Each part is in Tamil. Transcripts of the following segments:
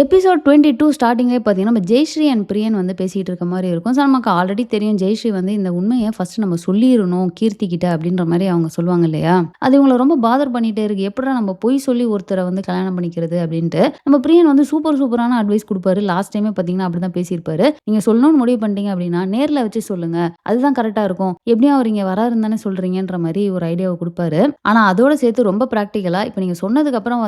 எபிசோட் 22 ஸ்டார்ட்டிங்கே பார்த்தீங்கன்னா, நம்ம ஜெயஸ்ரீ அண்ட் பிரியன் வந்து பேசிட்டு இருக்க மாரி இருக்கும். ஸோ நமக்கு ஆல்ரெடி தெரியும் ஜெயஸ்ரீ வந்து இந்த உண்மைய ஃபர்ஸ்ட் நம்ம சொல்லிரணும் கீர்த்தி கிட்ட அப்படின்ற மாரி அவங்க சொல்லுவாங்க இல்லையா? அது இவங்கள ரொம்ப பாதர் பண்ணிட்டே இருக்கு. எப்புட்றா நம்ம பொய் சொல்லி ஒருத்தர வந்து கல்யாணம் பண்ணிக்கிறது அப்படின்ட்டு. நம்ம பிரியன் வந்து சூப்பரான அட்வைஸ் குடுப்பாரு. லாஸ்ட் டைமே பார்த்தீங்கன்னா, அப்படிதான் பேசியிருப்பாரு. நீங்க சொல்லணும்னு முடிவு பண்ணிட்டீங்க அப்படின்னா, நேர்ல வச்சு சொல்லுங்க. அதுதான் கரெக்ட்டா இருக்கும். எப்படியும் அவர் இங்க வராருன்னு தானே சொல்றீங்கன்ற மாரி ஒரு ஐடியாவ குடுப்பாரு. ஆனா அதோட சேர்த்து ரொம்ப பிராக்டிகலா இப்ப நீங்க சொன்னதுக்கு அப்புறம்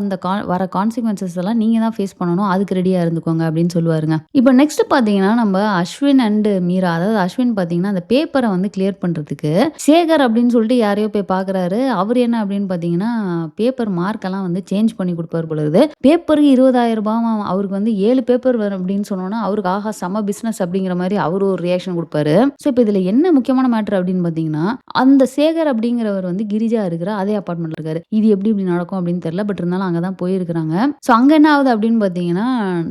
வர கான்சிக்வென்சஸ் எல்லாம் நீங்க தான் ஃபேஸ் பண்ணணும். அதுக்கு ரெடியா இருந்துக்கோங்க அப்படின்னு சொல்லுவாருங்க. இப்ப நெக்ஸ்ட் பாத்தீங்கன்னா நம்ம அஸ்வின் அண்ட் மீரா, அதாவது அஸ்வின் பாத்தீங்கன்னா அந்த பேப்பரை வந்து கிளியர் பண்றதுக்கு சேகர் அப்படின்னு சொல்லிட்டு யாரையோ போய் பாக்குறாரு. அவர் என்ன அப்படின்னு பாத்தீங்கன்னா பேப்பர் மார்க் எல்லாம் வந்து சேஞ்ச் பண்ணி கொடுப்பாரு போல இருக்குது. பேப்பருக்கு 20,000 அவருக்கு வந்து 7 பேப்பர் வரும் அப்படின்னு சொன்னோன்னா அவருக்கு ஆஹா செம பிசினஸ் அப்படிங்கிற மாதிரி அவரு ஒரு ரியாக்ஷன் கொடுப்பாரு. ஸோ இப்போ இதுல என்ன முக்கியமான மேட்டர் அப்படின்னு பாத்தீங்கன்னா அந்த சேகர் அப்படிங்கிறவர் வந்து கிரிஜா இருக்கிற அதே அபார்ட்மெண்ட்ல இருக்காரு. இது எப்படி இப்படி நடக்கும் அப்படின்னு தெரியல. பட் இருந்தாலும் அங்கதான் போயிருக்கிறாங்க. ஸோ அங்க என்ன ஆகுது அப்படின்னு பாத்தீங்கன்னா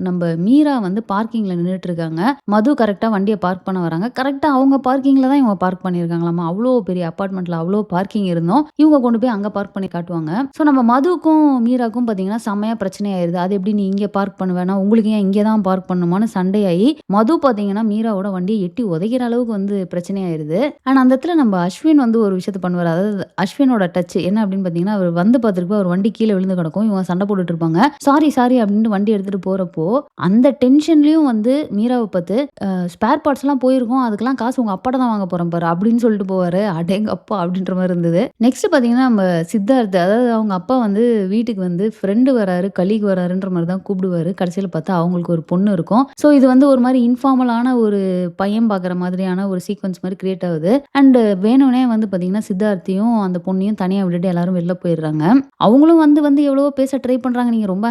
நம்ம மீரா வந்து பார்க்கிங்ல நின்றுட்டு இருக்காங்க. மது கரெக்டா வண்டியை பார்க் பண்ண வராங்க. கரெக்டா அவங்க பார்க்கிங்ல தான் இவங்க பார்க் பண்ணியிருக்காங்களாமா. அவ்வளோ பெரிய அபார்ட்மெண்ட்ல அவ்வளோ பார்க்கிங் இருந்தோம். இவங்க கொண்டு போய் அங்க பார்க் பண்ணி காட்டுவாங்க. ஸோ நம்ம மதுவுக்கும் மீராக்கும் பாத்தீங்கன்னா செம்மையா பிரச்சனை ஆயிருது. அது எப்படி நீ இங்க பார்க் பண்ணுவேனா, உங்களுக்கு ஏன் இங்கே தான் பார்க் பண்ணுமான்னு சண்டையாகி மது பாத்தீங்கன்னா மீராவோட வண்டியை எட்டி உதைக்கிற அளவுக்கு வந்து பிரச்சனை ஆயிருது. ஆனா அந்த இடத்துல நம்ம அஸ்வின் வந்து ஒரு விஷயத்த பண்ணுவார். அதாவது அஸ்வினோட டச் என்ன அப்படின்னு பாத்தீங்கன்னா அவர் வந்து பார்த்துருக்கு அவர் வண்டி கீழே விழுந்து கிடக்கும். இவங்க சண்டை போட்டுட்டு இருப்பாங்க. சாரி அப்படின்னு வண்டி எடுத்துட்டு போறப்போ அந்த டென்ஷன்லயும் வந்து மீராவை பார்த்து ஸ்பேர் பார்ட்ஸ் எல்லாம் போயிருக்கும். அதுக்கெல்லாம் காசு உங்க அப்பாட்ட தான் வாங்க போறேன் பாரு அப்படின்னு சொல்லிட்டு போவாரு. அடேங்க அப்பா அப்படின்ற மாதிரி இருந்தது. நெக்ஸ்ட் பாத்தீங்கன்னா நம்ம சித்தார்த், அதாவது அவங்க அப்பா வந்து வீட்டுக்கு வந்து ஃப்ரெண்டு வராரு கலீக் வராருன்ற மாதிரி தான் கூப்பிடுவாரு. கடைசியில் பார்த்தா அவங்களுக்கு ஒரு பொண்ணு இருக்கும். ஸோ இது வந்து ஒரு மாதிரி இன்ஃபார்மலான ஒரு பையன் பார்க்குற மாதிரியான ஒரு சீக்வன்ஸ் மாதிரி கிரியேட் ஆகுது. அண்ட் வேணும்னே வந்து பாத்தீங்கன்னா சித்தார்த்தையும் அந்த பொண்ணையும் தனியாக விட்டுட்டு எல்லாரும் வெளில போயிடுறாங்க. அவங்களும் வந்து வந்து எவ்வளவோ பேச ட்ரை பண்றாங்க. நீங்க ரொம்ப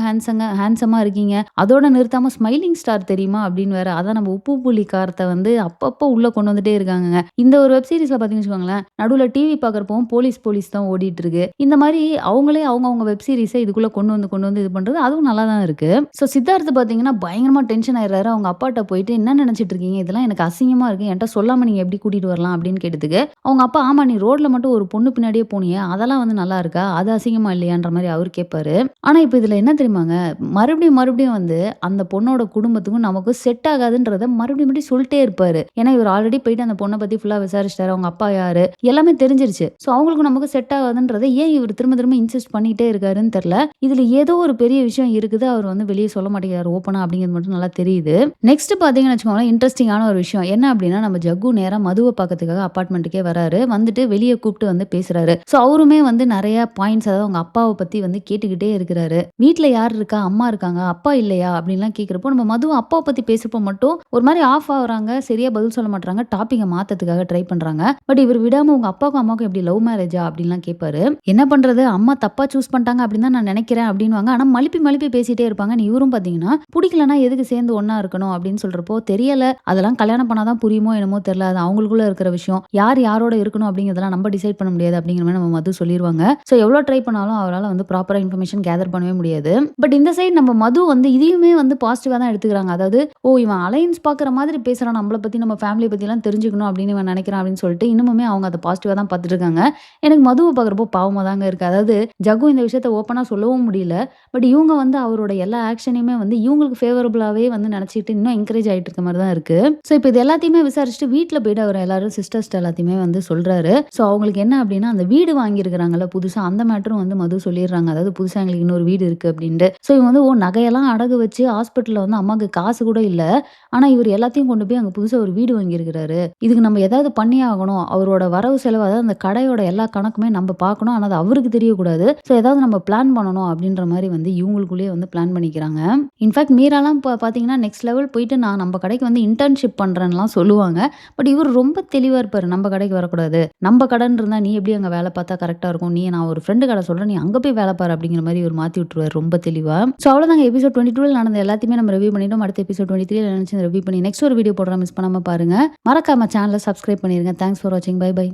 ஹேண்ட்ஸமா இருக்கீங்க. அதோட நிறுத்தாம ஸ்மைலிங் ஸ்டார் தெரியுமா அப்படின்னு வேற. அதான் நம்ம உப்பு புளி காரத்தை வந்து அப்பப்போ உள்ள கொண்டு வந்துட்டே இருக்காங்க. இந்த ஒரு வெப் சீரிஸ்ல பாத்தீங்கன்னு வச்சுக்கோங்களேன், நடுவுல டிவி பாக்குறப்பவும் போலீஸ் தான் ஓடிட்டு இருக்கு. இந்த மாதிரி அவங்களே அவங்க வெப் சீரிஸை இதுக்குள்ள கொண்டு வந்து இது பண்றது அதுவும் நல்லா தான் இருக்கு. ஸோ சித்தார்த்து பாத்தீங்கன்னா பயங்கரமா டென்ஷன் ஆயிடுறாரு. அவங்க அப்பாட்ட போயிட்டு என்ன நினைச்சிட்டு இருக்கீங்க, இதெல்லாம் எனக்கு அசிங்கமா இருக்கு, என்கிட்ட சொல்லாம நீங்க எப்படி கூட்டிட்டு வரலாம் அப்படின்னு கேட்டதுக்கு அவங்க அப்பா ஆமா நீ ரோட்ல மட்டும் ஒரு பொண்ணு பின்னாடியே போனியே அதெல்லாம் வந்து நல்லா இருக்கா, அது அசிங்கமா இல்லையான்ற மாதிரி அவர் கேட்பாரு. ஆனா இப்ப இதுல என்ன தெரியுமாங்க, மறுபடியும் வந்து அந்த பொண்ணோட குடும்பத்துக்கும் நமக்கும் செட் ஆகாதுன்றத மறுபடியும் சொல்லிட்டே இருப்பாரு. ஏன்னா இவர் ஆல்ரெடி போயிட்டு அந்த பொண்ணை பத்தி ஃபுல்லா விசாரிச்சிட்டாரு. அவங்க அப்பா யாரு எல்லாமே தெரிஞ்சிருச்சு. ஸோ அவங்களுக்கும் நமக்கு செட் ஆகாதுன்றதை ஏன் இவர் திரும்ப இன்சிஸ்ட் பண்ணிட்டே இருக்காருன்னு தெரியல. இதுல ஏதோ ஒரு பெரிய விஷயம் இருக்குது. அவர் வந்து வெளியே சொல்ல மாட்டேங்கிறாரு ஓப்பனா அப்படிங்கிறது மட்டும் நல்லா தெரியுது. நெக்ஸ்ட் பாத்தீங்கன்னு வச்சுக்கோங்களேன், இன்ட்ரெஸ்டிங்கான ஒரு விஷயம் என்ன அப்படின்னா நம்ம ஜக்கு நேரா மதுவை பார்க்கறதுக்காக அபார்ட்மெண்ட்டுக்கே வராரு. வந்துட்டு வெளியே கூப்பிட்டு வந்து பேசுறாரு. ஸோ அவருமே வந்து நிறைய பாயிண்ட்ஸ், அதாவது அவங்க அப்பாவை பத்தி வந்து கேட்டுக்கிட்டே இருக்கிறாரு. வீட்டுல யார் இருக்கா, அம்மா இருக்காங்க, அப்பா இல்லையா அப்படின்லாம் கேட்குறப்போ நம்ம மது அப்பாவை பத்தி பேசுறப்போ மட்டும் ஒரு மாதிரி ஆஃப் ஆகுறாங்க. சரியா பதில் சொல்ல மாட்டாங்க. டாப்பிக்கை மாத்ததுக்காக ட்ரை பண்றாங்க. பட் இவர் விடாம உங்க அப்பாவுக்கும் அம்மாவுக்கும் எப்படி லவ் மேரேஜா அப்படின்லாம் கேட்பாரு. என்ன பண்றது, அம்மா தப்பா சூஸ் பண்ணிட்டாங்க அப்படின்னு தான் நான் நினைக்கிறேன் அப்படின்வாங்க. ஆனா மழுப்பி பேசிட்டே இருப்பாங்க. இவரும் பாத்தீங்கன்னா பிடிக்கலன்னா எதுக்கு சேர்ந்து ஒன்னா இருக்கணும் அப்படின்னு சொல்றப்போ தெரியல, அதெல்லாம் கல்யாணம் பண்ணாதான் புரியுமோ என்னமோ தெரியல, அது அவங்களுக்குள்ள இருக்கிற விஷயம், யாரோட இருக்கணும் அப்படிங்கிறதெல்லாம் நம்ம டிசைட் பண்ண முடியாது அப்படிங்கிற மாதிரி நம்ம மது சொல்லிடுவாங்க. ஸோ எவ்வளோ ட்ரை பண்ணாலும் அவரால் வந்து ப்ராப்பரா இன்ஃபர்மேஷன் கேதர் பண்ணவே முடியாது. பட் இந்த சைடு நம்ம மது வந்து இதையுமே வந்து பாசிட்டிவா தான் எடுத்துக்கிறாங்க. அதாவது இவன் அலைன்ஸ் பாக்குற மாதிரி பேசுறான், நம்மளை பத்தி நம்ம ஃபேமிலி பத்தி எல்லாம் தெரிஞ்சுக்கணும் அப்படின்னு இவன் நினைக்கிறான் அப்படின்னு சொல்லிட்டு இன்னுமே அவங்க அதை பாசிட்டிவா தான் பார்த்துட்டு இருக்காங்க. எனக்கு மதுவை பாக்குறப்போ பாவமா தாங்க இருக்கு. அதாவது ஜகு இந்த விஷயத்த ஓப்பனா சொல்லவும் முடியல. பட் இவங்க வந்து அவரோட எல்லா ஆக்ஷனையுமே வந்து இவங்களுக்கு ஃபேவரபிளாவே வந்து நினைச்சிட்டு இன்னும் என்கரேஜ் ஆயிட்டு இருக்க மாதிரி தான் இருக்கு. ஸோ இப்போ இது எல்லாத்தையுமே விசாரிச்சுட்டு வீட்டில் போயிட்டு அவர் எல்லாரும் சிஸ்டர்ஸ் எல்லாத்தையுமே வந்து சொல்றாரு. ஸோ அவங்களுக்கு என்ன அப்படின்னா அந்த வீடு வாங்கியிருக்கிறாங்கல்ல புதுசா, அந்த மேட்டரும் வந்து மது சொல்லிடுறாங்க. அதாவது புதுசா எங்களுக்கு இன்னொரு வீடு இருக்கு அப்படின்ட்டு. ஸோ இவங்க வந்து நகையெல்லாம் அடகு வச்சு ஹாஸ்பிட்டலில் வந்து அம்மாவுக்கு காசு கூட இல்லை. ஆனால் இவர் எல்லாத்தையும் கொண்டு போய் அங்கே புதுசாக ஒரு வீடு வாங்கியிருக்கிறாரு. இதுக்கு நம்ம ஏதாவது பண்ணி ஆகணும். அவரோட வரவு செலவு, அதாவது அந்த கடையோட எல்லா கணக்குமே நம்ம பார்க்கணும். ஆனால் அது அவருக்கு தெரியக்கூடாது. ஸோ ஏதாவது நம்ம பிளான் பண்ணணும் அப்படின்ற மாதிரி வந்து இவங்களுக்குள்ளேயே வந்து பிளான் பண்ணிக்கிறாங்க. இன்ஃபேக்ட் மீராலாம் பார்த்தீங்கன்னா நெக்ஸ்ட் லெவல் போயிட்டு நான் நம்ம கடைக்கு வந்து இன்டர்ன்ஷிப் பண்ணுறேன்லாம் சொல்லுவாங்க. பட் இவர் ரொம்ப தெளிவாக இருப்பார், நம்ம கடைக்கு வரக்கூடாது, நம்ம கடன் இருந்தால் நீ எப்படி அங்கே வேலை பார்த்தா கரெக்டாக இருக்கும், நான் ஒரு ஃப்ரெண்டு கடை சொல்கிறேன், நீ அங்கே போய் வேலை பாரு அப்படிங்கிற மாதிரி இவர் மாற்றி விட்டுருவார் ரொம்ப தெளிவாக. ஸோ அவ்வளோதாங்க, எபிசோட் 22 நடந்த எல்லாத்தையுமே நம்ம ரிவ்யூ பண்ணிட்டோம். அடுத்த எபிசோட் 23 நினச்சி ரிவ்யூ பண்ணி நெக்ஸ்ட் ஒரு வீடியோ போடுற மிஸ் பண்ணாமல் பாருங்க. மறக்காம சேனலை சப்ஸ்கிரைப் பண்ணிருங்க. தேங்க்ஸ் ஃபார் வாட்சிங். Bye by.